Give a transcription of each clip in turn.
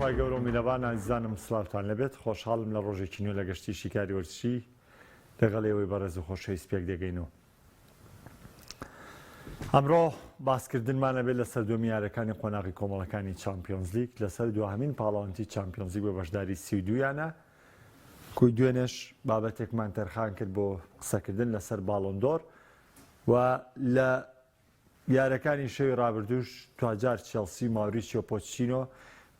خی گەورە و میلەوان ئازیزانم سلااوتان لەبێت خۆشحاڵم لە ڕۆژێکی نوێ لە گەشتی شیکاری وەرزشی لەگەڵێەوەی بەڕێز و خۆشەویست پێک دەگەینەوە. ئەمڕۆ باسکردنمانە بێت لەسەر دووەمی یاریەکانی قۆناغی کۆمەڵەکانی چامپیۆنز لیگ لەسەر دوهەمین پاڵەوانتی چامپیۆنز لیگ بە بەشداری 32یانە کوی دوێنێش بابەتێکمان تەرخان کرد بۆ قسەکردن لەسەر باڵۆن دۆر و لە یاریەکانی شەوی ڕابردووش توجار چێلسی ماوریسیۆ پۆچینۆ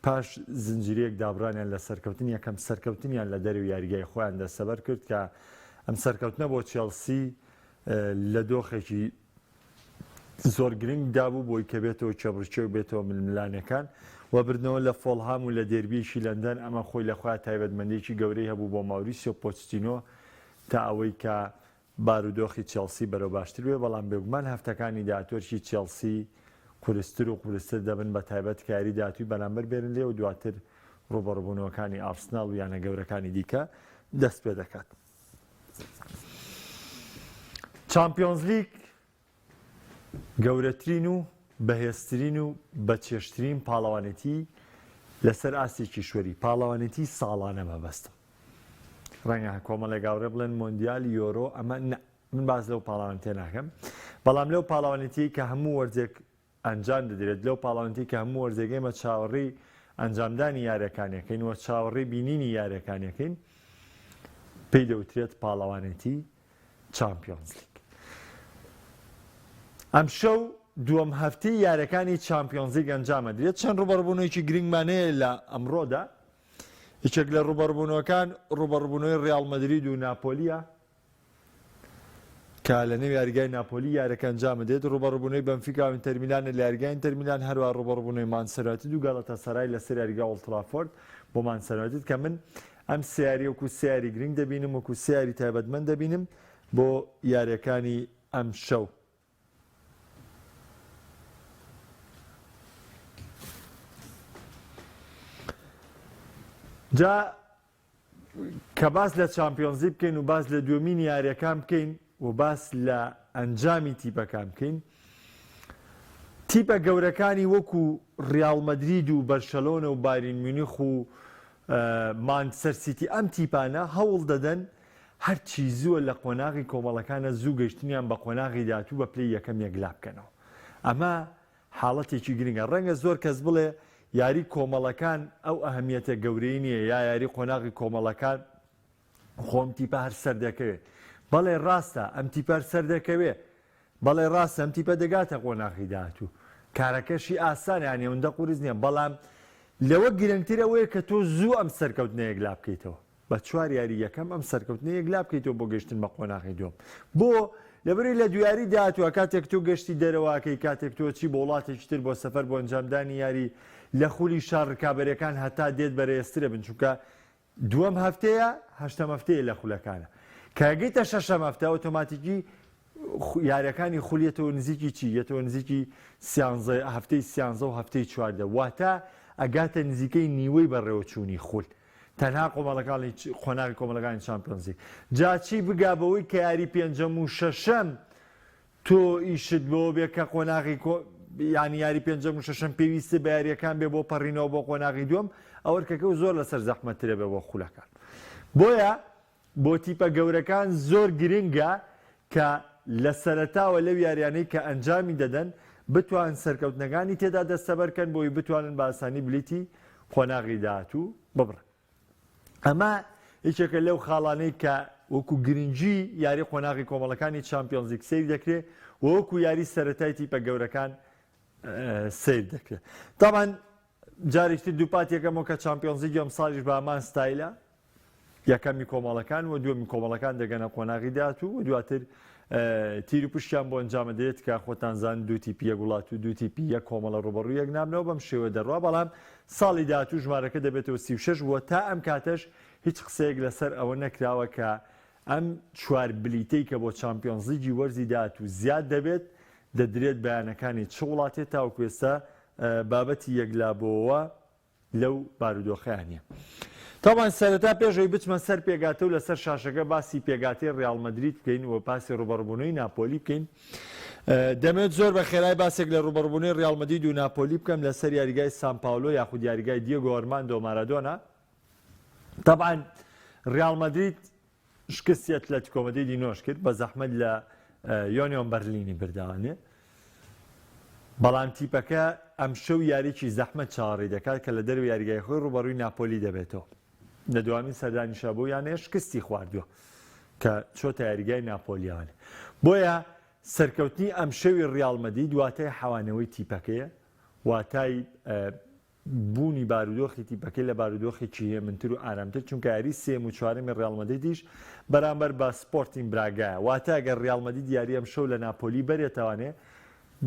پاش زنجیرەیەک دابرانیان لە سەرکەوتن یەکەم سەرکەوتنیان لە دەرەوەی یاریگای خۆیان دەسەبەر کرد کە ئەم سەرکەوتنە بۆ چێلسی لە دۆخێکی زۆر گرنگ دابوو بۆی کە بێتەوە چەبرچێ و بێتەوە ململانەکان و بردنەوە لە فۆڵهام و لە دێربیشی لەندەن ئەمە خۆی لەخوا تایبەتمەندێکی گەورەی هەبوو بۆ ماوریسیۆ پۆچینۆ تا ئەوەی کە بارودۆخی چێلسی بەرەو باشتر بێ، بەڵام بێگومان هەفتەکانی داهاتوەرشی چێلسی قورستر و قورستر دەبن بە تایبەت کاری داهاتووی بەرامبەر بێرن لێ و دواتر ڕوبەڕووبوونەوەکانی ئارسناڵ و یانە گەورەکانی دیکە دەست پێ دەکات. چامپیۆنز لیگ گەورەترین و بەهێزترین و بەچێشترین پاڵەوانێتی لەسەر ئاسێکی شوەری پاڵەوانێتی ساڵانە مەبەستم. ڕەنگە کۆمەڵێک گاورە بڵێن مۆندیال یۆرۆ ئەمە من باز لەو پاڵەوانێتێ ناکەم، بەڵام لەو پاڵەوانێتی کە هەموو وەرزێک ئەنجام دەدرێت لەو پاڵەوانێتی کە هەموو وەرزێگەیمە چاوەڕێی ئەنجامدانی یاریەکانەکەین وە چاوەڕێی بینینی یاریەکانەکەین پێی دەوترێت پاڵەوانێتی چامپیۆنز لیگ. ئەم شەو دووەم هەفتەی یاریەکانی چامپیۆنز لیگ ئەنجامە درێت. چەند ڕوبەڕووبوونەوەیکی گرنگمانەیە لە ئەمڕۆدا. یەکێک لە ڕوبەڕووبوونەوەکان ڕوبەڕووبوونەوەی ڕیال مەدرید و ناپۆلیە کە لە نێو یاریگای ناپۆلی یاریەکە ئەنجامە دێت. ڕوبەڕووبوونەوەی بەنفیکا و ئینتەر میلانە لە یاریگای ئینتەر میلان، هەروە ڕوبەڕووبوونەوەی مانچستەر یونایتد و گاڵاتاسەرای لەسەر یاریگای ئۆڵد ترافۆرد بۆ مانچستەر یونایتد کە من ئەم سێ یاری وەکو سێ یاری گرنگ دەبینم، وەکو سێ یاری تایبەتمەند دەبینم بۆ یاریەکانی ئەم شەو. جا کە باس لە چامپیۆنز لیگ بکەین و باس لە دووەمین یاریەکان بکەین و باس لە ئەنجامی تیپەکان بکەین، تیپە گەورەکانی وەکو ڕیال مەدرید و بەرشەلۆنە و بایر میونیخ و مانچستەر سیتی ئەم تیپانە هەوڵ دەدەن هەرچی زووە لە قۆناغی کۆمەڵەکانە زوو گەشتنیان بە قۆناغی داهاتوو بە پلەی یەکەم یەکلا بکەنەوە. ئەمە حاڵەتێکی گرنگە. ڕەنگە زۆر کەس بڵێ یاری کۆمەڵەکان ئەو ئەهەمیەتە گەورەی نییە، یا یاری قۆناغی کۆمەڵەکان خۆم تیپە هەر سەر دەکەوێت. بەڵێ ڕاستە ئەم تیپە هەر سەر دەکەوێت، بەڵێ ڕاستە ئەم تیپە دەگاتە قۆناغی داهاتوو، کارەکەشی ئاسان یانێ ئەوەندە قورس نییە، بەڵام لەوە گرنگتر ئەوەیە کە تۆ زوو ئەم سەرکەوتنە یەکلا بکەیتەوە. بە چوار یاری یەکەم ئەم سەرکەوتنە یەکلا بکەیتەوە بۆ گەشتن بە قۆناغی دووەم. بۆ لەبەری لە دویاری داهاتووە کاتێک تۆ گەشتی دەرەوەکەی، کاتێک تۆ چی بۆ وڵاتێکی تر بۆ سەفەر بۆ ئەنجامدانی یاری لە خولی شار ڕکابەرەکان هەتا دێت بەرەێسترە بن، چونکە دووەم هەفتەیە هەشتەم هەفتەیە لە خولەکانە. کاگەیتە شەشەم هەفتە ئۆتۆماتیکی یاریەکانی خولیێتەوە نزیکی چی؟ یەتەوە نزیکی هەفتەی سیانزە و هەفتەی چواردە، واتە ئەگاتە نزیکەی نیوەی بەڕێوە چوونی خول تەنها قۆناغی کۆمەڵەکانی چامپیۆنز لیگ. جا چی بگا بەوەی کە یاری پێنجەم و شەشەم تۆ ئیشت بۆ بێ کە قۆناغی یانی یاری پێنجەم و شەشەم پێویستە بە یاریەکان بێ بۆ پەڕینەوە بۆ قۆناغی دووەم، ئەوەرکەکە و زۆر لەسەر زەحمەتترە بێ بۆ خولەکان. بۆیە بۆ تیپە گەورەکان زۆر گرنگە کە لە سەرەتاوە لەو یاریانەی کە ئەنجامی دەدەن بتوان سەرکەوتنەکانی تێدا دەستەبەرکەن بۆی بتوانن بە ئاسانی بلیتی قۆناغی داهاتوو ببڕن. ئەمە یەکێکە لەو خاڵانەی کە وەکو گرنگی یاری قۆناغی کۆمەڵەکانی چامپیۆنز لیگ سیر دەکرێت و وەکو یاری سەرەتای تیپە گەورەکان سیر دەکرێت. تاوان جارێکتر دووپات یەکەمەوە کە چامپیۆنز لیگ ئەم ساڵیش بە هەمان ستایلە، یەکەمی کۆمەڵەکان و دووەمی کۆمەڵەکان دەگەنە قۆناغی داهاتوو و دواتر تیر و پشتیان بۆ ئەنجامە دێت کە خۆتان زان دوو تیپی یەک وڵات و دوو تیپی یەک کۆمەڵە ڕوبەڕوو یەک نامنەوە بەم شێوە دەڕوا، بەڵام ساڵی داهاتوو ژمارەکە دەبێتەوە 36 و تا ئەم کاتەش هیچ قسەیەک لەسەر ئەوە نەکراوە کە ئەم چوار بلیتەی کە بۆ چامپیۆنز لیگی وەرزی داهاتوو زیاد دەبێت دەدرێت بەیانەکانی چ وڵاتێت تاوەکو ئێستا بابەتی یەکلابۆوە لەو بارودۆخەیانە. تاوان سەرەتا پێشەوەی بچمە سەر پێگاتە و لەسەر شاشەکە باسی پێگاتەی ڕیال مەدرید بکەین و پاسی ڕوبەڕووبوونەوەی ناپۆلی بکەین. دەمێت زۆر بە خێرای باسێک لە ڕوبەڕبوونی ڕیال مەدرید و ناپۆلی بکەم لەسەر یاریگای سان پاولۆ یاخود یاریگای دیێگۆ ئەرماندۆ مارادۆنا. طبعا ڕیال مەدرید شکستی ئەتلەتیکۆ مەدریدی نۆش کرد بە زەحمەت لە یۆنیۆن بەرلینی برداوانێ، بەڵام تیپەکە ئەم شەو یاریکی زەحمەت چاوەڕێی دەکات کە لە دەروی یاریگای خۆی ڕوبەڕووی ناپۆلی دەبێتەوە. لە دوامین سەردانیشە بوو یانەیە شکستی خواردووە کە چۆتە یاریگای ناپۆلیانە. بۆیە سەرکەوتنی ئەم شەوی ڕیال مەدرید دواتای حەوانەوەی تیپەکەیە، واتای بوونی بارودۆخی تیپەکەی لە بارودۆخێکی هێمنتر و ئارامتر، چونکە یاری سێم و چوارەمی ڕیال مەدریدیش بەرامبەر بە سپۆرتینگ براگایە. واتە ئەگەر ڕیال مەدرید یاری ئەم شەو لە ناپۆلی بەرێتەوانێ،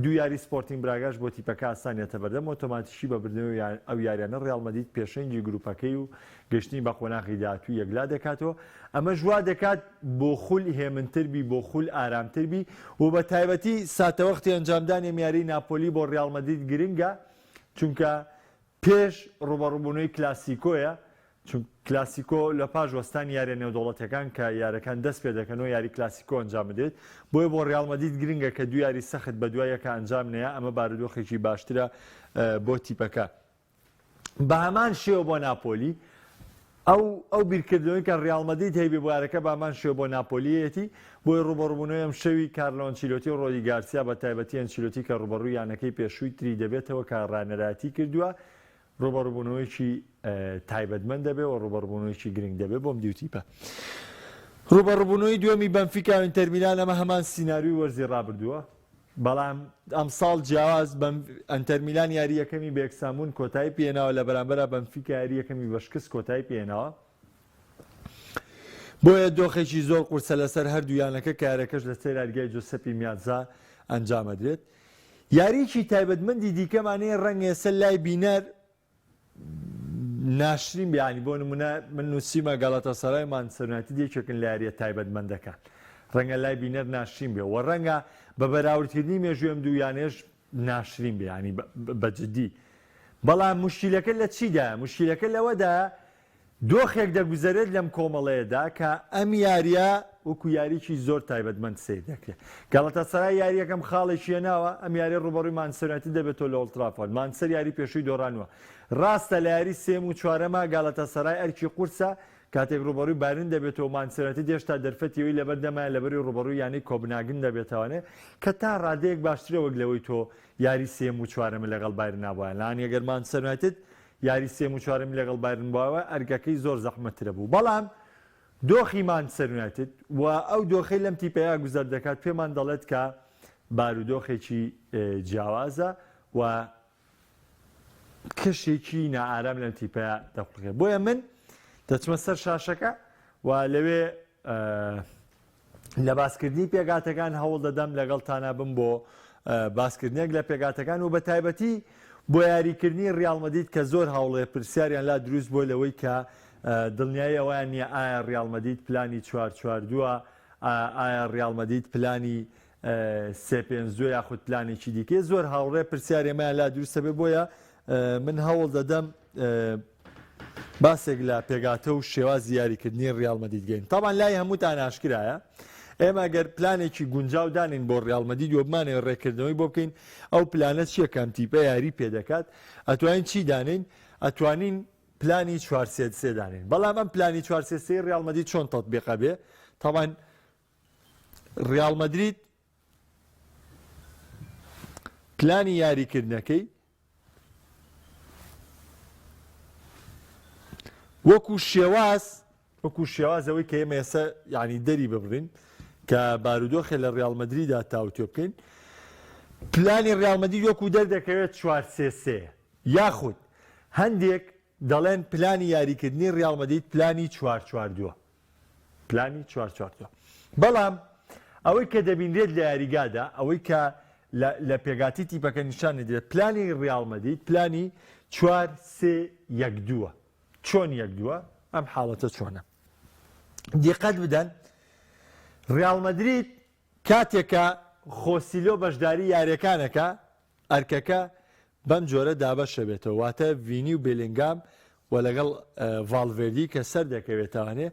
دوو یاری سپۆرتینگ براگاش بۆ تیپەکە ئاسانیەتە بەردەم ئۆتۆماتیشی بە بردنەوەی ئەو یاریانە ڕیال مەدرید پێشەنگی گروپەکەی و گەشتنی بە قۆناغی داهاتوو یەکلا دەکاتەوە. ئەمە ژوا دەکات بۆ خول هێمنتربی، بۆ خول ئارامتربی و بە تایبەتی ساتەوەختی ئەنجامدانی یاری ناپۆلی بۆ ڕیال مەدرید گرنگە، چونکە پێش ڕوبەڕووبوونەوەی کلاسیکۆیە، چون کلاسیکۆ لە پاش وەستانی یاریە نێودەوڵەتەکان کە یارەکان دەست پێ دەکەنەوە یاری کلاسیکۆ ئەنجام بدێت. بۆیە بۆ ڕیال مەدرید گرنگە کە دوو یاری سەخت بە دوایەکە ئەنجام نەیە، ئەمە بارودۆخێکی باشترە بۆ تیپەکە. بە هەمان شێوە بۆ ناپۆلی ئەو بیرکردنەوەی کە ڕیال مەدرید هەیە بوارەکە بە هەمان شێوە بۆ ناپۆلیەتی، بۆی ڕوبەڕووبوونەوەی ئەم شەوی کارلۆ ئەنچیلۆتی و ڕۆدی گارسیا بە تایبەتی ئەنچیلۆتی کە ڕوبەڕووی یانەکەی پێشووی تری دەبێتەوە کە ڕانەراتی کردووە، ڕوبەڕووبوونەوەیکی تایبەتمەند دەبێت و ڕوبەڕووبوونەوەیکی گرنگ دەبێت بۆم دیوتیپە. ڕوبەڕووبوونەوەی دووەمی بەنفیکا و ئینتەر میلان ئەمە هەمان سیناریوی وەرزی ڕابردووە، بەڵام ئەم ساڵ جیاواز ئینتەر میلان یاری یەکەمی بە یەکسانبوون کۆتایی پێێناوە، لە بەرامبەرە بەنفیکا یاری یەکەمی بە شکست کۆتایی پێێناوە. بۆیە دۆخێکی زۆر قورسە لەسەر هەردوویانەکە کە یاریەکەش لەسەر یاریگای جۆسەپی میاتزا ئەنجامەدرێت. یاریکی تایبەتمەندی دیکەمانەیە ڕەنگە ێستا لای بینەر ناشرین بیانی بۆ نمونە من نووسیمە گەڵاتەسەرای مانچستەر یونایتد یەکێکن لە یاریە تایبەتمەندەکان، ڕەنگە لای بینەر ناشرین بێ و ڕەنگە بە بەراوردکردنی مێژووی ئەم دوویانێش ناشرین بێ، ینی بەجددی. بەڵام مشکلەکە لە چیدایە؟ مشکلەکە لەوەدا دۆخێک دەگوزارێت لەم کۆمەڵەیەدا کە ئەم یاریە وەکو یاریکی زۆر تایبەتمەند سیر دەکرێت. گەڵاتەسەرای یاری یەکەم خاڵێکی هێناوە، ئەم یاری ڕوبەڕووی مانچستەر یونایتد دەبێتەوە لە ئۆڵد ترافۆرد. مانچستەر یاری پێشووی دۆڕانوە. ڕاستە لە یاری سێم و چوارەمە گاڵاتەسەرای ئەرکی قورسە کاتێک ڕوبەڕووی بارن دەبێتەوە، مانچستەر یونایتد هێشتا دەرفەتیەوەی لەبەردەمایە لەبەری ڕوبەڕووی یانی کۆپنهاگن دەبێتەوەنێ کە تا ڕادەیەک باشترە وەک لەوەی تۆ یاری سێم و چوارەمە لەگەڵ بایرن نابووە. لەهان ئەگەر مانچستەر یونایتد یاری سێم و چوارەمی لەگەڵ بایرن بووەوە ئەرگەکەی زۆر زەحمەتترە بوو. بەڵام دۆخی مانچستەر یونایتد و ئەو دۆخەی لەم تیپەیە گوزەر دەکات پێمان دەڵێت کە بارودۆخێکی جیاوازە و کەشێکی نائارام لەم تیپەیە دەقڵێت. بۆیە من دەچمە سەر شاشەکە و لەوێ لە باسکردنی پێگاتەکان هەوڵ دەدەم لەگەڵتانە بم بۆ باسکردنێک لە پێگاتەکان و بە تایبەتی بۆ یاریکردنی ڕیال مەدرید کە زۆر هەوڵێ پرسیاریان لا دروست بۆ لەوەی کە دڵنیایی ئەویان نییە ئایا ڕیال مەدرید پلانی 4-4-2 ئایا ڕیال مەدرید پلانی 3-5-2 یاخود پلانێکی دیکە زۆر هاوڕێ پرسیارێمەیان لا دروستە بێ. بۆیە من هەوڵ دەدەم باسێک لە پێگاتە و شێوازی یاریکردنی ڕیال مەدرید گەین. تاوان لای هەمووتان ئاشکرایە ئێمە گەر پلانێکی گونجاو دانین بۆ ڕیال مەدرید و بمانێ ڕێکردنەوەی بۆ بکەین ئەو پلانە چیە کەم تیپە یاری پێ دەکات، ئەتوانین چی دانین؟ ئەتوانین پلانی 4-3-3 دانین. بەڵام ئەم پلانی 4-3-3 ڕیال مەدرید چۆن تەطبیقە بێ؟ تاوان ڕیال مەدرید پلانی یاریکردنەکەی وەکو شێوازەوەی کە ئێمە ئێستا یعنی دەری ببڕین کە بارودۆخێ لە ڕیال مەدریددا تاوتۆ بکەین، پلانی ڕیال مەدرید وەکو دەردەکەوێت 4-3-3 یاخود هەندێک دەڵێن پلانی یاریکردنی ڕیال مەدرید پلانی 4-4-2 پلانی 4-4-2. بەڵام ئەوەی کە دەبینرێت لە یاریگادا ئەوەی کە لە پێگاتی تیپەکە نیشان دێت پلانی ڕیال مەدرید پلانی 4-3-1-2 چۆن 1-2 ئەم حاڵەتە چۆنە؟ دیقەت بدەن ڕیال مەدرید کاتێکە خۆسیلۆ بەشداری یاریەکانەکە ئەرکەکە بەم جۆرە دابەشە بێتەوە، واتە ڤینی و بێلینگام و لەگەڵ ڤالڤێردی کە سەر دەکەوێتەوانێ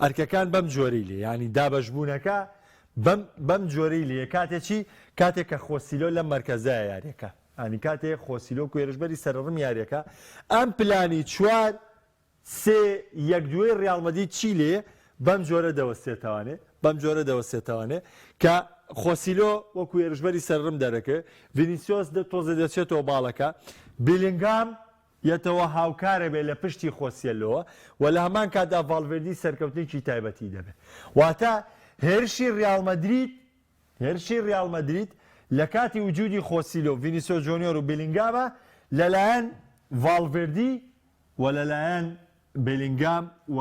ئەرکەکان بەم جۆرەی لێ، ینی دابەشبوونەکە بەم جۆرەی لێ کاتێکی کاتێک کە خۆسیلۆ لە مەرکەزایە یاریەکە ئەنی کاتێک خۆسیلۆ کوێرشبەری سەرڕم یاریەکە ئەم پلانی 4 3 1 2 ڕیال مەدرید چی لێ بەم جۆرە دەوەستێتەوانێ بەم جۆرە دەوەستێتەوانێ کە خۆسیلۆ وەکو وێرشبەری سەرڕم دەرەکە ڤینیسیۆس تۆزە دەچێتەوە باڵەکە بیلینگام یەتەوە هاوکارە بێ لە پشتی خۆسیلۆوە و لە هەمان کاتدا ڤالڤێردی سەرکەوتنێکی تایبەتی دەبێت واتە هێرشی ڕیال مەدرید لە کاتی وجودی خۆسیلۆ ڤینیسیۆس جۆنیۆر و بیلینگامە لەلایەن ڤالڤێردی و لەلایەن بیلینگام و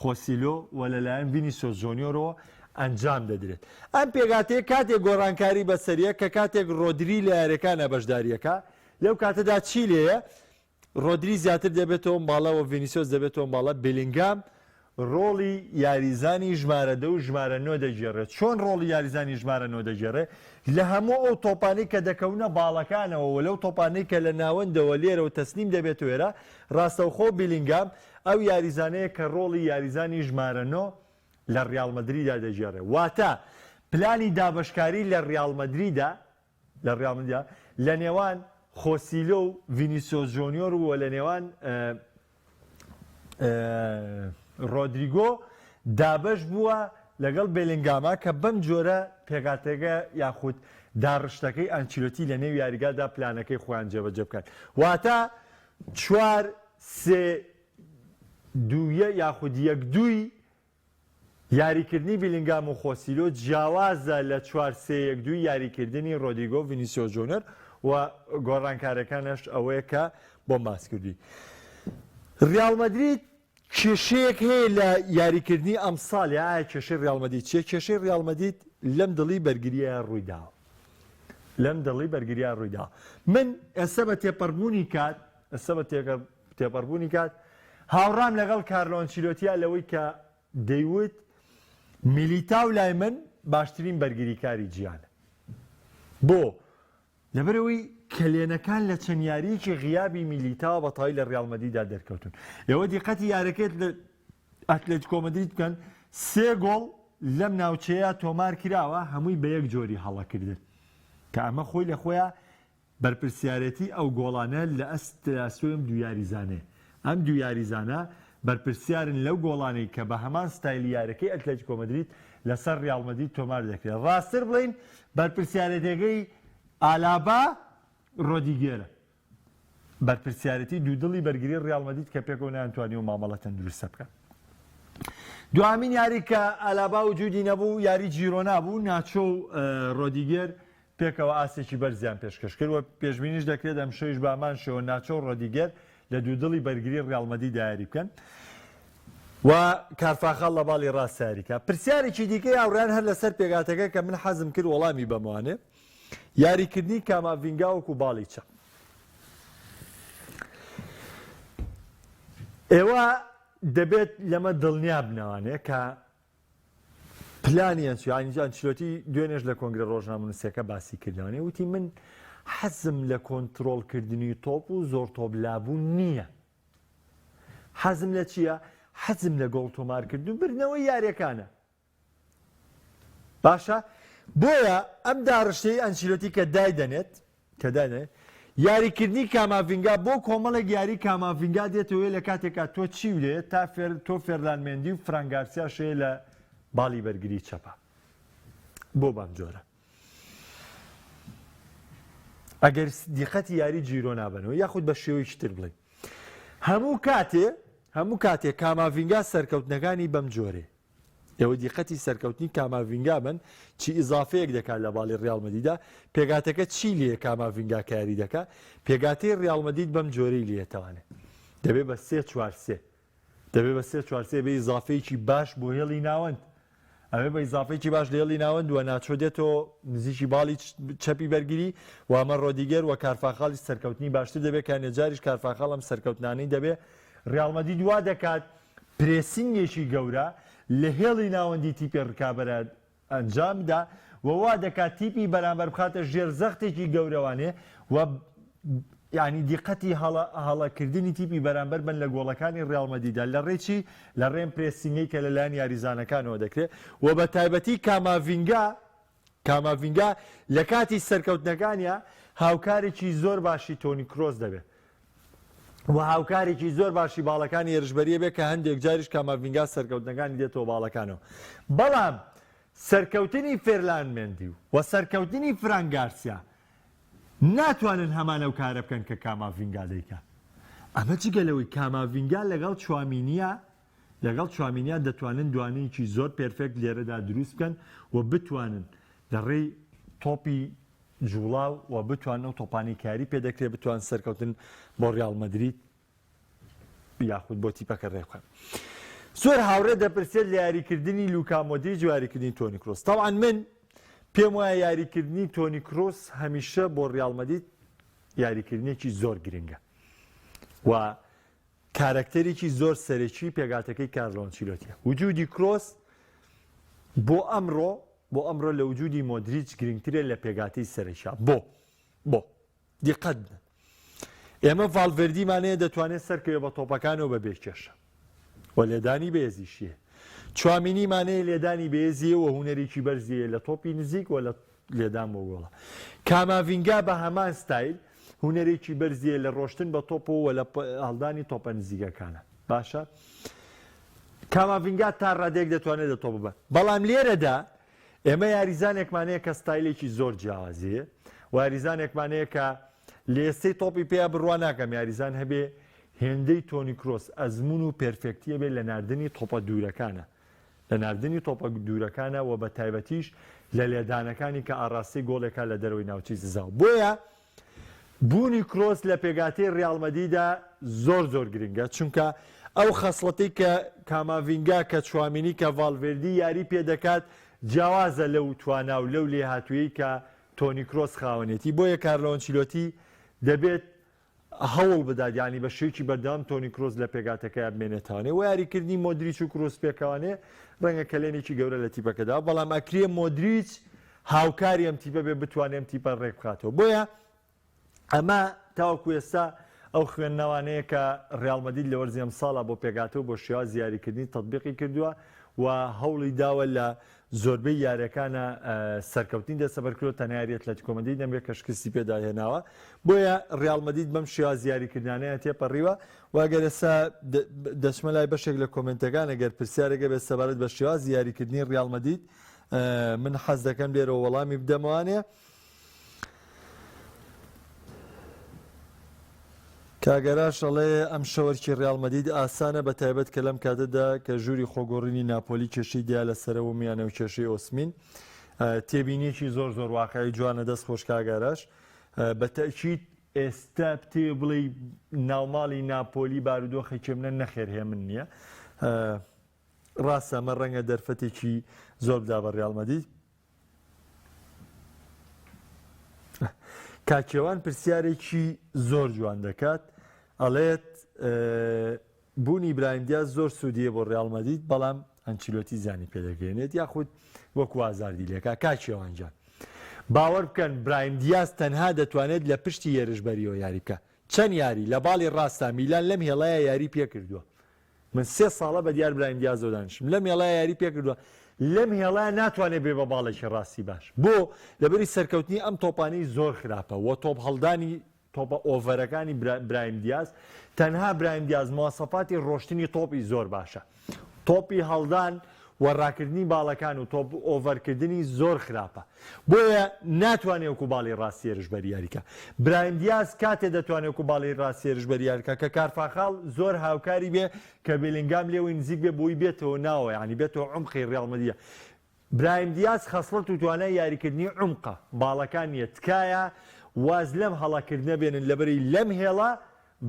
خۆسیلۆ و لەلایەن ڤینیسیۆس جۆنیۆرەوە ئەنجام دەدرێت ئەم پێگاتەیە کاتێک گۆڕانکاری بەسەریە کە کاتێک ڕۆدری لە یاریەکانە بەشداریەکە لەو کاتەدا چی لێیە ڕۆدری زیاتر دەبێتەوە ماڵە و ڤینیسیۆس دەبێتەوە ماڵە بیلینگام ڕۆڵی یاریزانی ژمارە 2 و ژمارە 9 دەگێڕێت چۆن ڕۆڵی یاریزانی ژمارە 9 دەگێڕێت لە هەموو ئەو تۆپانەی کە دەکەونە باڵەکانەوە و لەو تۆپانەی کە لە ناوەندەوە لێرە و تەسنیم دەبێت وێرە ڕاستەوخۆ بیلینگام ئەو یاریزانەیە کە ڕۆڵی یاریزانی ژمارە 9 لە ڕیال مەدریددا دەگێڕێت واتە پلانی دابەشکاری لە ڕیال مەدریددا لە نێوان خۆسیلۆ و ڤینیسیۆس جۆنیۆر و لە نێوان ڕۆدریگۆ دابش بووە لەگەڵ بێلینگاما کە بەم جۆرە پێگاتەکە یاخود داڕشتەکەی ئەنچیلۆتی لە نێو یاریگادا پلانەکەی خۆیان جێبەجێ بکات واتە 4 3 2 یاخود 1 2 یاریکردنی بیلینگام و خۆسیلۆ جیاوازە لە 4 3 1 2 یاریکردنی ڕۆدریگۆ و ڤینیسیۆس جۆنیۆر و گۆڕانکارەکانش ئەوەیە کە بۆ ماسکردی ڕیال مەدرید کێشەیەک هەیە لە یاریکردنی ئەم ساڵی ئایا کێشەی ڕیال مەدرید چیە کێشەی ڕیال مەدرید لەم دڵی بەرگریە ڕوویدا من ئێستا بە تێپەڕبوونی کات هاوڕام لەگەڵ کارلۆ ئەنچیلۆتیە لەوەی کە دەیوت میلیتاو لای من باشترین بەرگریکاری جیانە بۆ لەبەرەوەی کلێنەکان لە چەند یاریەکی غیابی میلیتاوە بەتەواوی لە ڕیال مەدریددا دەرکەوتون ئێوە دیقەتی یارەکەت لە ئەتلێتیکۆ مەدرید بکەن 3 گۆڵ لەم ناوچەیە تۆمار کراوە هەمووی بە یەک جۆری هەڵەکردن کە ئەمە خۆی لە خۆیان بەرپرسیارەتی ئەو گۆڵانە لە ئەستراسۆیم دو یاریزانێ ئەم دو یاریزانە بەرپرسیارن لەو گۆڵانەی کە بە هەمان ستایلی یارەکەی ئەتلێتیکۆ مەدرید لەسەر ڕیال مەدرید تۆمار دەکرێت ڕاستتر بڵین بەرپرسیارەتەکەی ئالابا ڕۆدیگێرە بەرپرسیارەتی دوودڵی بەرگری ڕیال مەدرید کە پێکەوە نەیانتوانی و مامەڵە تەندروستە بکەن دوامین یاری کە ئالابا وجودی نەبوو یاری جیرۆنا بوو ناچۆ و ڕۆدیگێر پێکەوە ئاسێکی بەرزیان پێشکەش کرد و پێشبینیش دەکرێت ئەم شەویش بامان شەوە ناچۆ و ڕۆدیگێر لە دوودڵی بەرگری ڕیال مەدرید یاری بکەن و کارفاخال لە باڵی ڕاستیاریکە پرسیارێکی دیکەی هاوڕیان هەر لەسەر پێگاتەکە کە من حەزم کرد وەڵامی بەموانێ یاریکردنی کاماڤینگا وەکو باڵی چەم ئێوە دەبێت لەمە دڵنیا بنەوانێ کە پلانی ئەنچیلۆتی دوێنێش لە کۆنگرە ڕۆژنامەنووسیەکە باسی کردوانێ وتی من حەزم لە کۆنتڕۆڵکردنی تۆپ و زۆر تۆپلابوون نییە حەزم لە چییە؟ حەزم لە گۆڵ تۆمارکردن برنەوەی یاریەکانە باشە بۆیە ئەم داڕشتەی ئەنچیلۆتی کە دایدەنێت یاریکردنی کاماڤینگا بۆ کۆمەڵێک یاری کاماڤینگا دێتەوە لە کاتێکا تۆ چی ولێت تا تۆ فێرلانمێندی و فرانگارسیا شەیە لە باڵی بەرگری چەپە بۆ بام جۆرە ئەگەر دیقەتی یاری جیرۆ نابنەوە یاخود بە شێوەیەکی تر بڵێ هەموو کاتێک کاماڤینگا سەرکەوتنەکانی بەم جۆرێ ئێوە دیقەتی سەرکەوتنی کاماڤینگا بن چی ئیزافەیەک دەکات لە باڵی ڕیال مەدریددا پێگاتەکە چی لێ کاماڤینگا کاری دەکات پێگاتەی ڕیال مەدرید بەم جۆرەی لێتەوانێت دەبێت بە 3-4-3 بە ئیزافەیەکی باش بۆ هێڵی ناوەند ئەوێ بە ئیزافەیەکی باش لە هێڵی ناوەند وە ناچۆ دێتەوە نزیکی باڵی چەپی بەرگری و ئەمە ڕۆدیگەر و کارفاخاڵی سەرکەوتنی باشتر دەبێت کە نێجاریش کارفاخاڵ ئەم سەرکەوتنانەی دەبێت ڕیال مەدرید وا دەکات پرێسینگێکی گەورە لە هێڵی ناوەندی تیپی ڕکابەرە ئەنجامدا و وا دەکات تیپی بەرامبەر بخاتە ژێر زەختێکی گەورەوانێ و یعنی دیقەتی هەڵەکردنی تیپی بەرامبەر بن لە گۆڵەکانی ڕیاڵ مەدریددا لە ڕێکی لە ڕێم پرێسینگەی کە لەلایەن یاریزانەکانەوە دەکرێت و بە تایبەتی کاماڤینگا لە کاتی سەرکەوتنەکانیە هاوکارێکی زۆر باشی تۆنی کرۆس دەبێت و هاوکارێکی زۆر باشی باڵەکانی هێرشبەریە بێت کە هەندێک جاریش کاماڤینگا سەرکەوتنەکانی دێتەوە باڵەکانەوە. بەڵام سەرکەوتنی فێرلان مێندی و سەرکەوتنی فرانک گارسیا ناتوانن هەمان ئەو کارە بکەن کە کاماڤینگا دەیکە. ئەمە جگەلەوەی کاماڤینگا لەگەڵ چوامینیا دەتوانن دوانەیەکی زۆر پێرفێکت لێرەدا دروست بکەن و بتوانن لەڕێی تۆپی جوڵاو و بتوانن ئەو تۆپانی کاری پێدەکرێت بتوان سەرکەوتن بۆ ڕیاڵ مەدرید یاخود بۆ تیپەکە ڕێبخەن. زۆر هاوڕێ دەپرسێت لە یاریکردنی لوکا مۆدریچ و یاریکردنی تۆنی کرۆس. تەواان من پێم وایە یاریکردنی تۆنی کرۆس هەمیشە بۆ ڕیاڵ مەدرید یاریکردنێکی زۆر گرنگە و کارکتەرێکی زۆر سەرەکی پێگاتەکەی کارلۆ ئەنچیلۆتیە. وجودی کرۆس بۆ ئەمڕۆ لە وجودی مۆدریچ گرنگترە لە پێگاتەی سەرەکیە. بۆ دیقەت بدەن. ئێمە ڤالڤێردیمانەیە دەتوانێت سەرکەوێ بە تۆپەکانەوە بە بێکێشە و لێدانی بەهێزیشیە. چوامینیمانەیە لێدانی بەهێزیە و هوەرێکی بەرزیە لە تۆپی نزیک و لە لێدان بۆ گۆڵە. کاماڤینگا بە هەمان ستایل هوەرێکی بەرزیە لە ڕۆشتن بە تۆپەوە لە هەڵدانی تۆپە نزیکەکانە. باشە کاماڤینگا تا ڕادێک دەتوانێت لە تۆپ ببە. بەڵام لێرەدا ئێمە یاریزانێکمانەیە کە ستایلێکی زۆر جیاوازیە و یاریزانێکمانەیە کە لێستەی تۆپی پێیا بڕوا ناکەم یاریزان هەبێ هێندەی تۆنی کرۆس ئەزمون و پێرفێکتیە بێت لە ناردنی تۆپە دوورەکانە و بە تایبەتیش لە لێدانەکانی کە ئاڕاستی گۆڵێکا لە دەرەوەی ناوچەی سزاوە. بۆیە بوونی کرۆس لە پێگاتەی ڕیاڵ مەدریددا زۆر گرنگە چونکە ئەو خەسڵەتی کە کاماڤینگا کە چوامینی کە ڤالڤێردی یاری پێدەکات جیاوازە لەو توانا و لەو لێهاتوویەی کە تۆنی کرۆس خاوەنێتی. بۆیە کارلۆ ئەنچیلۆتی دەبێت هەوڵ بدات ینی بە شێوکی بەردەوام تۆنی کرۆس لە پێگاتەکە بمێنێتوانێ و یاریکردنی مۆدریچ و کرۆس پێکەوانێ ڕەنگە کەلێنێکی گەورە لە تیپەکەدا بەڵام ئەکرێ مۆدریچ هاوکاری ئەم تیپە بێ بتوانێم تیپە ڕێک بخاتەوە. بۆیە ئەمە تاوەکو ئێستا ئەو خوێندنەوانەیە کە ڕیاڵ مەدرید لە وەرزی ئەم ساڵە بۆ پێگاتەوە بۆ شێوازی یاریکردنی تەطبیقی کردووە و هەوڵی داوە لە زۆربەی یاریەکانە سەرکەوتنی دەسەبەرکردەوە تەنیا یاری ئەتلەتیکۆ مەدرید نەبێت کە شکستی پێداهێناوە. بۆیە ڕیاڵ مەدرید بەم شێوازی یاریکردانەیە تێپەڕیوە و ئەگەر ئێستا دەچمە لای بەشێک لە کۆمنتەکان ئەگەر پرسیارێکە بێت سەبارەت بە شێوازی یاریکردنی ڕیاڵ مەدرید من حەز دەکەم لێرەوە وەڵامی بدەمەوانێ. کاگەراش ئەڵێ ئەم شەوەرکی ڕیاڵ مەدرید ئاسانە بە تایبەت کە لەم کاتەدا کە ژووری خۆگۆڕینی ناپۆلی کێشەی دیا لەسەرەوە میانە و کێشەی ئۆسمین تێبینیەکی زۆر واقعی جوانە دەست خۆش کاگەراش بە تەکید ئێستا پتێ بڵێ ناوماڵی ناپۆلی بارودۆخێکی منە نەخێرهێ من نییە ڕاستە ئەمە ڕەنگە دەرفەتێکی زۆر بدا بە ڕیاڵ مەدرید. کاکێوان پرسیارێکی زۆر جوان دەکات ئەڵێت بوونی ئیبراهیم دیاز زۆر سوودیە بۆ ڕیاڵ مەدرید بەڵام ئەنچیلۆتی زانی پێدەگەێنێت یاخود وەکو ئازاردی لێکا. کاکێوانجان باوەڕ بکەن برایم دیاز تەنها دەتوانێت لە پشتی هێرشبەریەوە یاریکە. چەند یاری لە باڵی ڕاستە میلان لەم هێڵایە یاری پێکردووە. من 3 ساڵە بە دیار برایم دیازەوە دانیشتم لەم هێڵایە یاری پێکردووە. لەم هێڵایە ناتوانێت بێ بە باڵێکی ڕاستی باش. بۆ لەبەری سەرکەوتنی ئەم تۆپانەی زۆر خراپە و تۆپ هەڵدانی تۆپە ئۆڤەرەکانی برایم دیاز تەنها برایم دیاز مواصفاتی ڕۆشتنی تۆپی زۆر باشە. تۆپی هەڵدان و ڕاکردنی باڵەکان و تۆپ ئۆڤەرکردنی زۆر خراپە. بۆیە ناتوانێت وەکو باڵی ڕاستی هێرشبەری یاریکە. برایم دیاز کاتێ دەتوانێت وەکو باڵی ڕاستی هێرشبەری یاریکە کە کارفاخاڵ زۆر هاوکاری بێ کە بێلینگام لێوەی نزیک بێ بۆی بێتەوە ناوە ینی بێتەوە عومقی ڕیاڵ مەدریدە. برایم دیاز خەسڵەت و توانای یاریکردنی عومقە باڵەکان نیە تکایە واز لەم هەڵاکردنە بێنن لەبەری لەم هێڵە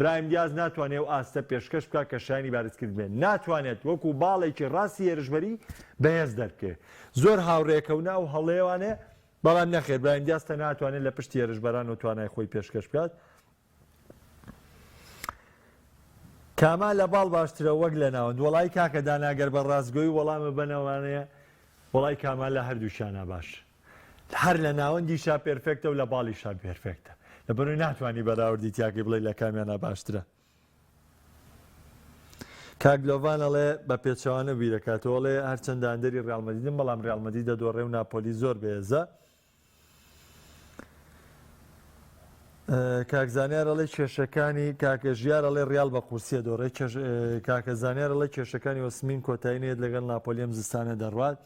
برایم دیاز ناتوانێت و ئاستە پێشکەش بکە کە شایانی بارزکرد بێن ناتوانێت وەکو باڵێکی ڕاستی هێرشبەری بەهێز دەرکێ. زۆر هاوڕێکەونا و هەڵەیەوانێ بەڵام نەخێر برایم دیاز تە ناتوانێت لە پشتی هێرشبەران و توانای خۆی پێشکەش بکات. کاما لە باڵ باشترە وەک لە ناوەند وەڵای کاکە داناگەر بە ڕاستگۆی وەڵامە بنەوانەیە وەڵای کاما لە هەردووشانە باش هەر لە ناوەندیشا پێرفێکتە و لە باڵیشا پێرفێکتە. لەبەرەوەی ناتوانانی بەراوردی تیاکەی بڵێ لە کامیانە باشترە. کاگلۆڤان ئەڵێ بە پێچەوانە بیرەکاتەوەڵێ هەرچەندە ئەندەری ڕیال مەدریدم بەڵام ڕیال مەدرید دەدۆڕێ و ناپۆلی زۆر بێزە. کاکزانیار ئەڵێ کێشەکانی کاکەژیار ئەڵێ ڕیال بە قورسیە دۆڕێ کاکەزانیار ئەڵێ کێشەکانی ئۆسمین کۆتایینێت لەگەڵ ناپۆلی ئەم زستانە دەڕوات.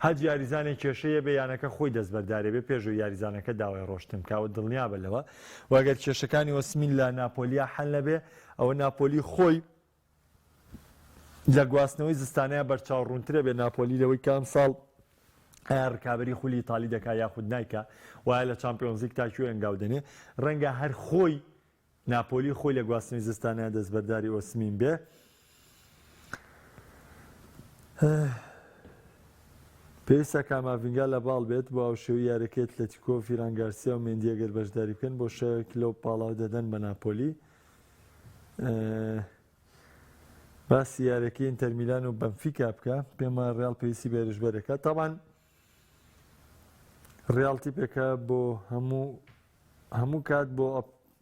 هەج یاریزانێک کێشەیە بە یانەکە خۆی دەستبەردارێ بێ پێشوو یاریزانەکە داوای ڕۆشتم کاوە دڵنیا بە لەوە واگەر کێشەکانی ئۆسمین لە ناپۆلیا حەل نەبێ ئەوە ناپۆلی خۆی لە گواستنەوەی زستانەیە بەرچاو ڕوونترە بێ ناپۆلی لەوەی کام ساڵ ئایا ڕکابەری خولی ئیتالی دەکا یاخود نایکە وایە لە چامپیۆنز لیگ تاکوێ ئەنگاو دەنێ ڕەنگە هەر خۆی ناپۆلی خۆی لە گواستنەوەی زستانەیە دەستبەرداری ئۆسمین بێ. پێویستە کاماڤینگا لە باڵ بێت بۆ ئەو شێوەی یاریەکەی ئەتلێتیکۆ فیرانگارسیا و مێندی ئەگەر بەشداری بکەن بۆ شەوێک لەو پاڵاو دەدەن بە ناپۆلی. باسی یاریەکەی ئینتەر میلان و بەنفیکا بکە پێمان ڕیال پێویستی بێرژبەرەکە تاوان ڕیال تیپێکە بۆ هەموو کات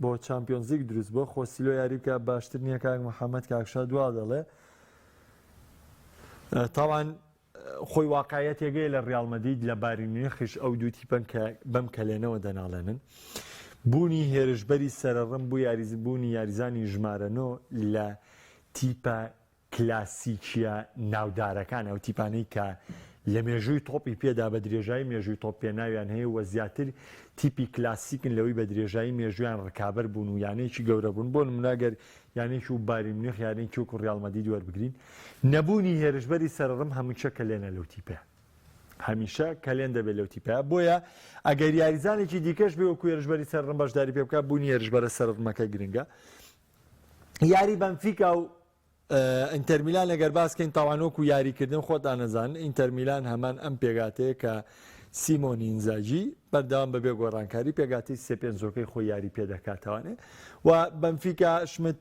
بۆ چامپیۆنز لیگ دروست بۆ خۆسیلۆ یاریکە باشتر نییە کاک محەممەد کاکشا دوا دەڵێ تاوان خۆی واقعیت یەگەی لە ڕیال مەدرید لە بارینی خش ئەو دوو تیپەن کە بەم کەلێنەوە دەناڵێنن بوونی هێرشبەری سەرڕم بوو بوونی یاریزانی ژمارەنۆ لە تیپە کلاسیکیە ناودارەکان ئەو تیپانەی کە لە مێژووی تۆپی پێدا بە درێژایی مێژووی تۆپ پێناویان هەیە وە زیاتر تیپی کلاسیکن لەوەی بە درێژایی مێژویان ڕکابەر بوون و یانەیەکی گەورە بوون بۆ نموناگەر یانێکی و بارینیخ یانەیەکی وەکو ڕیال مەدرید وەربگرین نەبوونی هێرشبەری سەرڕم هەمووچە کەلێنە لەو تیپە هەمیشە کەلێن دەبێت لەو تیپە بۆیە ئەگەر یاریزانێکی دیکەش بێ وەکو هێرشبەری سەرڕم بەشداری پێ بکات بوونی هێرشبەرە سەرڕمەکە گرنگە. یاری بەنفیکا و ئینتەر میلان لەگەر باسکەین تاوانۆک و یاریکردن خۆتان نەزانن ئینتەر میلان هەمان ئەم پێگاتەیە کە سیمۆنی ئینزاژی بەردەوام بەبێ گۆڕانکاری پێگاتی سێ پێنجۆکەی خۆی یاری پێ دەکاتەوانێ و بەنفیکا شمت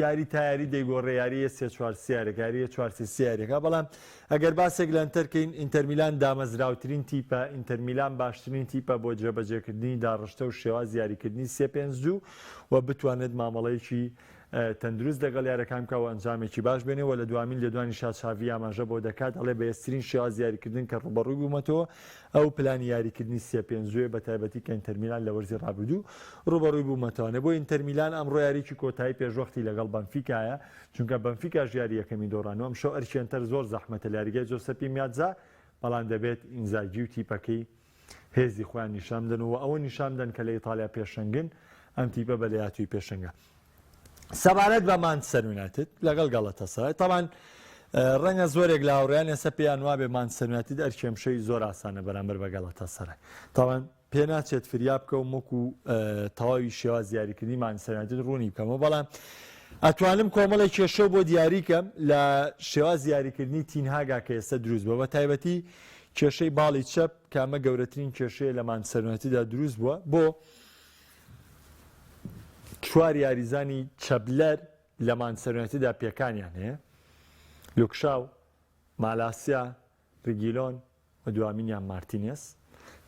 یاری تایاری دەیگۆڕێ یاریە سێ چوار سیارەکاریە چوار سیارێکە بەڵام ئەگەر باسێک لە ئەنتەرکەین ئینتەر میلان دامەزراوترین تیپە ئینتەر میلان باشترین تیپە بۆ جێبەجێکردنی داڕشتە و شێواز یاریکردنی سێ پێنج دوو و بتوانێت مامەڵەیەکی تەندروست لەگەڵ یارەکان بکەوە ئەنجامێکی باش بێنێەوە لە دوامین لە دوانی شادشاوی ئاماژە بۆ دەکات ئەڵێ بەهێزترین شێواز یاریکردن کە ڕوبەڕووی بوومەتەوە ئەو پلانی یاریکردنی سێ پێنجوێ بە تایبەتی کە ئینتەر میلان لە وەرزی ڕابردوو ڕوبەڕووی بوومەتەوانێ بۆ ئینتەر میلان ئەمڕۆ یاریکی کۆتایی پێشوەختی لەگەڵ بەنفیکایە چونکە بەنفیکا ژیاری یەکەمی دۆڕانەوە ئەمشەو ئەرچێنتەر زۆر زەحمەتە لە یاریگای جۆسەپی میاتزا بەڵام دەبێت ئینزاگی و تیپەکەی هێزی خۆیان نیشان بدەن و ئەوە نیشان بدەن کە لە ئیتالیا پێشەنگن ئەم تیپە بە لەیاتووی پێشەنگە. سەبارەت بە مانچستەر یونایتد لەگەڵ گەڵەتەسەرای تاوان ڕەنگە زۆرێک لە هاوڕێیان ئێستا پێیان وابێ مانچستەر یونایتد ئەرکێمشەی زۆر ئاسانە بەرامبەر بە گەڵەتەسەرای تاوان پێ ناچێت فریاب بکە و وەکو تەواوی شێواز یاریکردنی مانچستەر یونایتد ڕوونی بکەمەوە بەڵام ئەتوانم کۆمەڵی کێشە بۆ دیاریکەم لە شێواز یاریکردنی تینهاگا کە ئێستا دروست بووە بە تایبەتی کێشەی باڵی چەپ کە ئەمە گەورەترین کێشەیە لە مانچستەر یونایتددا دروست بووە بۆ چوار یاریزانی چەبلەر لە مانچستەر یونایتددا پێکانیان هەیە لوکشاو مالاسیا ریگیلۆن و دوامینیان مارتینێس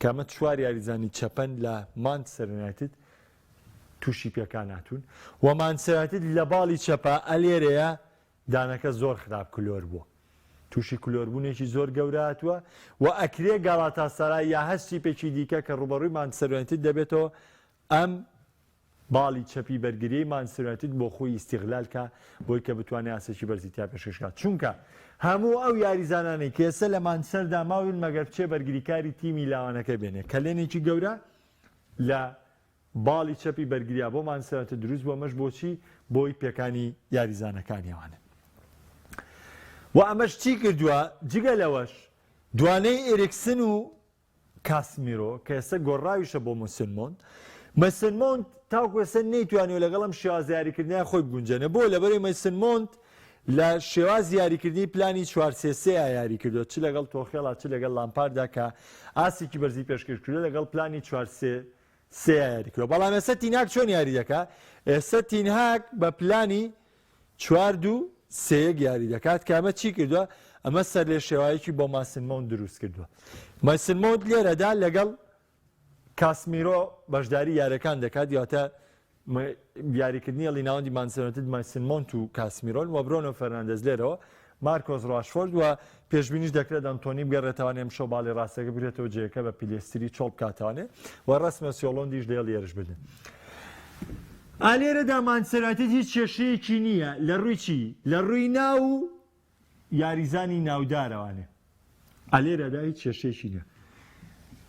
کە ئەمە چوار یاریزانی چەپەن لە مانچستەر یونایتد تووشی پێکان هاتوون و مانچستەر یونایتد لە باڵی چەپە ئەلێرەیە دانەکە زۆر خراپ کلۆر بووە تووشی کلۆربوونێکی زۆر گەورە هاتووە و ئەکرێ گاڵاتاسەرای یا هەستی پێکی دیکە کە ڕوبەڕووی مانچستەر یونایتد دەبێتەوە ئەم باڵی چەپی بەرگری مانچستەر یونایتد بۆ خۆی ئیستیغلال کە بۆی کە بتوانێت ئاسێکی بەرزیتیا پێشکەشکات چونکە هەموو ئەو یاریزانانەی کە ئێستا لە مانچستەردا ماون مەگەر بچێ بەرگریکاری تیمی لاوانەکە بێنێ کەلێنێکی گەورە لە باڵی چەپی بەرگریا بۆ مانچستەر یونایتد دروست بۆ مەش بۆچی بۆی پێکانی یاریزانەکانی ئەوانە و ئەمەش چی کردووە جگە لەوەش دوانەی ئێریکسن و کاسمیرۆ کە ئێستا گۆڕاویشە بۆ مەسن مۆنت تاوکو ئێستا نەیتوانێت لەگەڵ ئەم شێواز یاریکردنیان خۆی بگونجێنێ بۆ لەبەرەوەی مەسن مۆنت لە شێواز یاریکردنی پلانی 4-3-3 یاری کردو چ لەگەڵ تۆخێڵا چ لەگەڵ لامپاردا کە ئاسێکی بەرزی پێشکەش کردو لەگەڵ پلانی 4-3-3 یاری کردو بەڵام ئێستا تینهاک چۆن یاری دەکات ئێستا تینهاک بە پلانی 4-2-3 یاری دەکات کە ئەمە چی کردووە ئەمە سەر لێ شێوایەکی بۆ مەسن مۆنت دروست کردووە مەسن مۆنت لێرەدا لەگەڵ کاسمیرۆ بەشداری یاریەکان دەکات یاتە یاریکردنی هەڵی ناوەندی مانچستەر مایسن مۆنت و کاسمیرۆن و برۆنۆ فەرناندێز لێرەوە مارکۆس ڕاشفۆرد و پێشبینیش دەکرێت ئەنتۆنی بگەڕێتەوانێ ئەمشەو باڵی ڕاستەکە بگرێتەوە جێگەکە بە پیلێستری چۆڵ بکاتوانێ و ڕسمە سیۆڵۆندیش لێ لێرش بدن. ئالێرەدا مانچستەر هیچ کێشەیەکی نییە لە ڕووی چی؟ لە ڕووی ناو و یاریزانی ناودارەوانێ. ئالێرەدا هیچ کێشەیەکی نییە.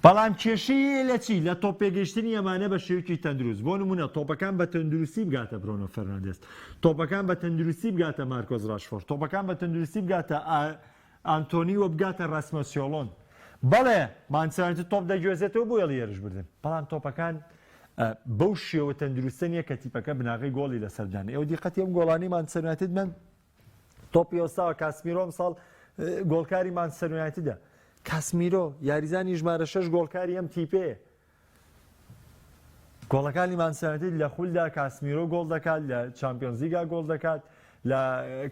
بەڵام کێشەیە لە چی؟ لە تۆپێگەیشتنی ئەمانە بە شێوکی تەندروست. بۆ نمونە تۆپەکان بە تەندروستی بگاتە برۆنۆ فەرناندێز، تۆپەکان بە تەندروستی بگاتە مارکۆس ڕاشفۆرد، تۆپەکان بە تەندروستی بگاتە ئانتۆنی و بگاتە ڕاسمە سیۆڵۆن. بەڵێ مانچستەر تۆپ دەگوێزێتەوە بۆ هێڵی هێرش بردن. بەڵام تۆپەکان بەو شێوە تەندروستە نییە کە تیپەکە بناغی گۆڵی لەسەردانێ. ئەو دیقەتی ئەم گۆڵانی مانچستەر یونایتد من تۆپی ئێستاوە کاسمیرۆ ئەمساڵ گۆڵکاری مانچستەر یونایتدە. کاسمیرۆ یاریزانی ژمارە 6 گۆڵکاری ئەم تیپەیە. گۆڵەکانی مانچستەر یونایتد لە خولدا کاسمیرۆ گۆڵ دەکات، لە چامپیۆنز لیگا گۆڵ دەکات، لە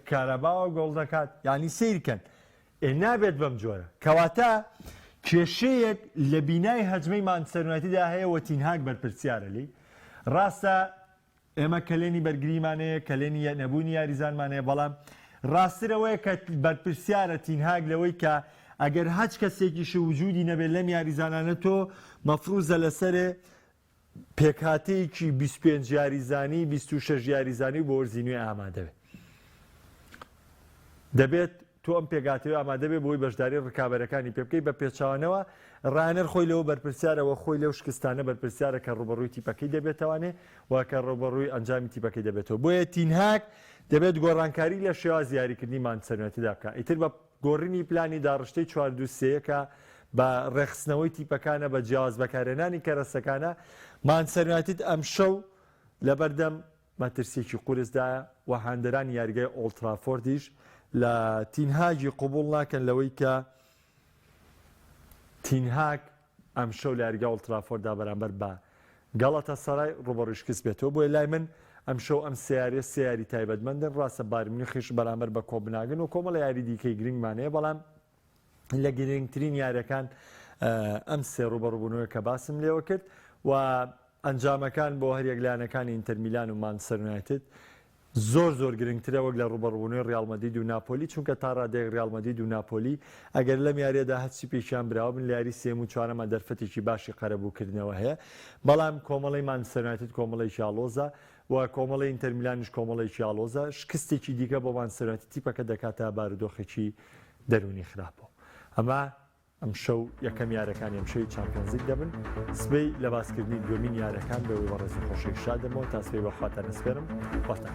کارەباوە گۆڵ دەکات، یعنی سیرکەن. نابێت بەم جۆرە. کەواتە کێشەیەک لە بینای هەجمەی مانچستەر یونایتددا هەیە و تینهاگ بەرپرسیارە لی. ڕاستە ئێمە کەلێنی بەرگریمانەیە، کەلێنی نەبوونی یاریزانمانەیە، بەڵام ڕاسترەوەیە کە بەرپرسیارە تینهاگ لەوەی کە ئەگەر هەچ کەسێکیش وجودی نەبێت لەم یاریزانانە تۆ مەفروزە لەسەرێ پێکهاتەیەکی 25 یاریزانی 26 یاریزانی بۆ وەرزینوێ ئامادەبێت. دەبێت تۆ ئەم پێگاتەوە ئامادەبێت بۆی بەشداری ڕکابەرەکانی پێ بکەی بە پێچاوانەوە ڕانەر خۆی لەوە بەرپرسیارەوە خۆی لەو شکستانە بەرپرسیارە کە ڕوبەڕووی تیپەکەی دەبێتوانێ و کە ڕوبەڕووی ئەنجامی تیپەکەی دەبێتەوە. بۆیە تینهاگ دەبێت گۆڕانکاری لە شێواز یاریکردنی مانچستەر یونایتددا بکات. ئیتر بە گۆڕینی پلانی داڕشتەی 4-2-3 بە ڕێخستنەوەی تیپەکانە بە جیاواز بەکارهێنانی کەرەسەکانە مانچستەر یونایتد ئەم شەو لەبەردەم مەترسێکی قورسدایە و هاندەرانی یاریگای ئۆڵد ترافۆردیش لە تینهاگی قبوڵ ناکەن لەوەی کە تینهاگ ئەم شەو لە یاریگای ئۆڵد ترافۆردا بەرامبەر بە گەڵەتەسەڕای ڕوبەڕووی شکست بێتەوە. بۆیە لای من ئەم شەو ئەم سیارێ سیاری تایبەتمەندن. ڕاستە بایر مونیخیش بەرامبەر بە کۆپنهاگن و کۆمەڵە یاری دیکەی گرنگمانەیە، بەڵام لە گرنگترین یاریەکان ئەم سێ ڕوبەڕووبوونەوەی کە باسم لێوە کرد و ئەنجامەکان بۆ هەریەک لایەنەکانی ئینتەر میلان و مانچستەر یونایتد زۆر گرنگترە وەک لە ڕوبەڕووبوونەوەی ڕیال مەدرید و ناپۆلی، چونکە تا ڕادەیەک ڕیال مەدرید و ناپۆلی ئەگەر لەم یاریەدا هەچی پێشیان براوە بن لە یاری سێم و چوارەمە دەرفەتێکی باشی قەرەبووکردنەوە هەیە. بەڵام کۆمەڵی مانچستەر یونایتد کۆمەڵێکی ئاڵۆزە و کۆمەڵی ئینتەر میلانیش کۆمەڵێکی ئاڵۆزە. شکستێکی دیکە بۆ مانچستەر یونایتد تیپەکە دەکاتە بارودۆخێکی دەرونی خراپەوە. ئەمە ئەم شەو یەکەم یارەکانی ئەم شەوی چامپیۆنز لیگ دەبن. سبەی لە باسکردنی دومین یارەکان بەوەی بەڕێزی خۆشەویست شاد دەمەوە تا سبەی بەخواتان نەسپێرم. وەختان